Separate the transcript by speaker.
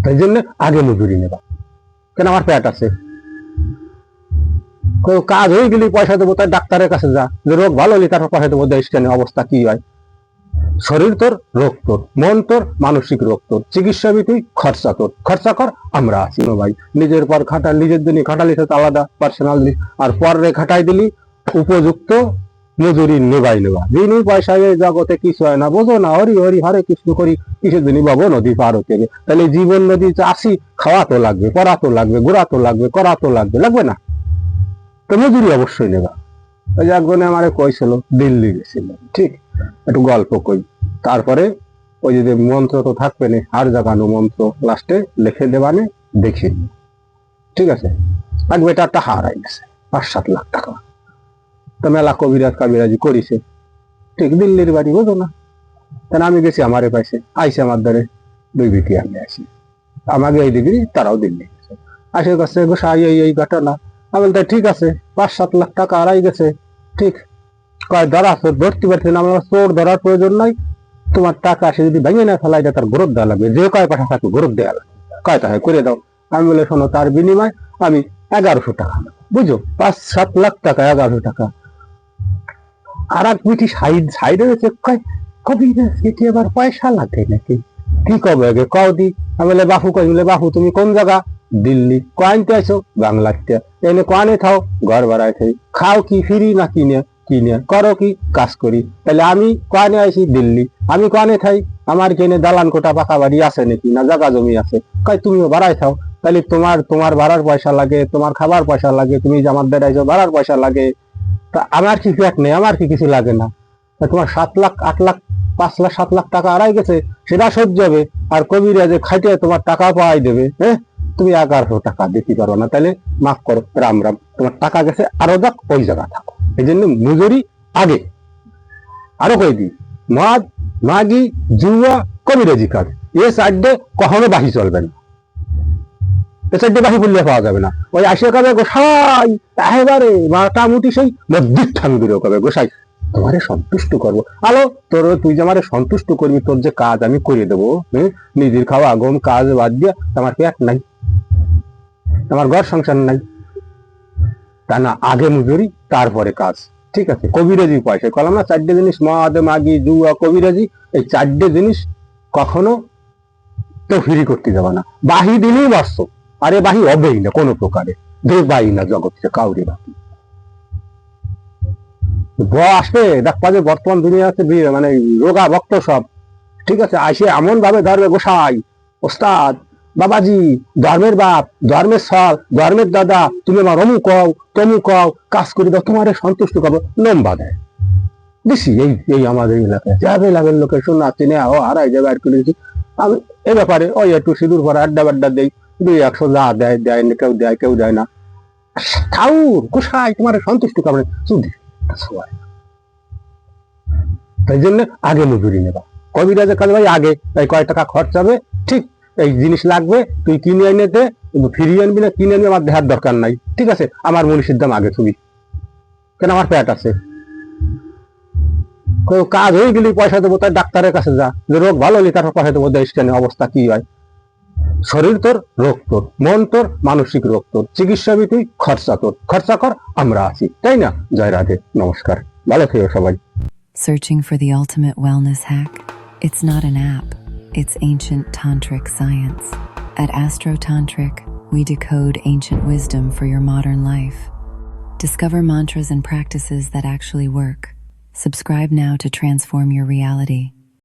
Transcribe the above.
Speaker 1: তাই জন্য আগে মজুরি নেবা, কেন আমার পেট আছে। কাজ হয়ে গেলে পয়সা দেবো, তাই ডাক্তারের কাছে যা, যে রোগ ভালো হলে তারপর পয়সা দেবো, দেশ কেন অবস্থা কি হয়। শরীর তোর, রোগ তোর, মন তোর, মানসিক রোগ তোর, চিকিৎসা বি তুই, খরচা তোর, খরচা কর আমরা আছি ভাই। নিজের পর খাটা, নিজের জন্য খাটালি সেটা আলাদা পার্সোনাল জিনিস, আর পরে খাটাই দিলি উপযুক্ত মজুরি নেবাই নেবা। যিনি পয়সা এই জগতে কিছু হয় না, বোঝো না, হরি হরি হরে কৃষ্ণ করি, কিসের জন্য বাবু নদী পার হতে হবে। তাহলে জীবন নদী আসি, খাওয়া তো লাগবে, পড়া তো লাগবে, ঘোরা তো লাগবে, করা তো লাগবে, লাগবে না? তো মজুরি অবশ্যই নেবা। ওই যে একজনে আমার কইছিল, দিল্লি গেছিল, ঠিক, একটু গল্প কই। তারপরে ওই যে মন্ত্র তো থাকবে না, আর জাগানো মন্ত্র লাস্টে লিখে দেবানে দেখিনি, ঠিক আছে। এক বেটারটা হারাই গেছে 5-7 লাখ টাকা। তো মেলা কবিরাজ কাবিরাজি করিছে, ঠিক, দিল্লির বাড়ি, বোঝো না। তাহলে আমি গেছি, আমারে পাইছে, আইসে আমার দ্বারে 2 বিটি আমি আসি, আমাকে এই ডিগ্রি, তারাও দিল্লি গেছে, আসে কাছে গোসাই এই ঘটনা। আমি বলতে ঠিক আছে, 5-7 লাখ টাকা হারাই গেছে, ঠিক, কয় ধরা ধরতে পারছি না, আমার চোর ধরার প্রয়োজন নাই, তোমার টাকা সে যদি ভেঙে না ফেলাই তার গ্রোথ দেওয়া লাগবে, যে কয় পাঠা থাকবে গ্রোথ দেওয়া লাগবে, কয় টাকা করে দাও। আমি বলে শোনো, তার বিনিময় আমি 1100 টাকা, বুঝো, 5-7 লাখ টাকা, 1100 টাকা। আর এক মিটি সাইডে রয়েছে, কয় কবি সেটি আবার পয়সা লাগে নাকি, কি কবে আগে কও দি। আমি বলে বাপু কই, বলে বাপু তুমি কোন জায়গা, দিল্লি, কয়ানতে আইসো, বাংলাতে, এনে কোয়ানে থাও, ঘর ভাড়ায় থাই, খাও কি ফিরি না কিনে, কিনে করো কি কাজ করি। তাহলে আমি কোয়ানে আইসি, দিল্লি, আমি কোয়ানে থাই, আমার কেনে দালান কোটা পাকা বাড়ি আছে নাকি, না জায়গা জমি আছে, কয় তুমিও ভাড়ায় থাও, তাহলে তোমার ভাড়ার পয়সা লাগে, তোমার খাবার পয়সা লাগে, তুমি যে আমার দ্বারা আইসো ভাড়ার পয়সা লাগে, তা আমার কি পেট নেই, আমার কি কিছু লাগে না। তোমার 7 লাখ 8 লাখ 5 লাখ 7 লাখ টাকা হারাই গেছে, সেটা সহ্য হবে, আর কবিরাজে খাইতে তোমার টাকা পাওয়াই দেবে, হ্যাঁ, তুমি 1100 টাকা দিতে পারো না, তাহলে মাফ করো, রাম রাম, তোমার টাকা গেছে, আরো যাক, ওই জায়গা থাকো। এই জন্য মজুরি আগে। আরো কই দি, মদ মাগি জুয়া কবিরাজি কাজ, এ সাইডে কখনো বাহি চলবে না, এ সাইডে বাহি বললে পাওয়া যাবে না। ওই আসে কবে গোসাই, একেবারে মোটামুটি সেই মধ্যিক ঠাঙ্গুরে কবে গোসাই তোমারে সন্তুষ্ট করবো। আলো তোর, তুই যে আমারে সন্তুষ্ট করবি, তোর যে কাজ আমি করে দেবো, নিজের খাওয়া গম কাজ বাদ দিয়া, আমার পেট নাই, আমার ঘর সংসার নাই, তা না, আগে মজুরি তারপরে কাজ, ঠিক আছে। কবিরাজি পয়সা কলাম না, 4টে জিনিস, মদ মাগি জুয়া কবিরাজি, এই 4টে জিনিস কখনো তো ফ্রি করতে যাবে না, বাহি দিলেই বাঁচত, আরে বাহি হবেই না কোনো প্রকারে, দেবাই না জগৎ কাউরে বাকি আসবে। দেখবা যে বর্তমান দুনিয়াতে মানে রোগা ভক্ত সব, ঠিক আছে, আসে এমন ভাবে ধরবে গোসাই ওস্তাদ বাবাজি, ধর্মের বাপ, ধর্মের সল, ধর্মের দাদা, তুমি আমার অমুক কও তমুক কও, কাজ করে দাও, তোমার সন্তুষ্ট করবো, লম্বা দেয় বেশি। এই আমাদের এলাকায় যাবে লাগের লোকের শোনা চিনে ও হারাই যাবে আর করেছি আমি। এ ব্যাপারে ওই একটু সিঁদুর ভরা আড্ডা বাড্ডা দেই, 200 যা দেয় দেয় না, কেউ দেয় কেউ দেয় না। ঠাউর গোসাই তোমার সন্তুষ্ট করবে, চুদি সবাই। তাই জন্য আগে মজুরি নেবা, কবিরাজের কাজ ভাই আগে, তাই কয় টাকা খরচ হবে, ঠিক, এই জিনিস লাগবে তুই কিনে এনে দে, ফিরিয়ে আনবি না, কিনে আনবি আমার দেখার দরকার নাই, ঠিক আছে, আমার মনীষীর দাম আগে তুমি, কেন আমার পেট আছে। কাজ হয়ে গেলে পয়সা দেবো, তাই ডাক্তারের কাছে যা, যে রোগ ভালো হলে তারপর পয়সা দেবো, দেশ কেন অবস্থা কি হয়। শরীর তোর, রোগ তোর, মন তোর, মানসিক রোগ তোর, চিকিৎসা বি তুই, খরচা তোর, খরচা কর আমরা আছি, তাই না। জয় রাধে, নমস্কার, ভালো থেকো সবাই।
Speaker 2: Searching for the ultimate wellness hack? It's not an app, it's ancient tantric science. At Astro Tantric, we decode ancient wisdom for your modern life. Discover mantras and practices that actually work. Subscribe now to transform your reality.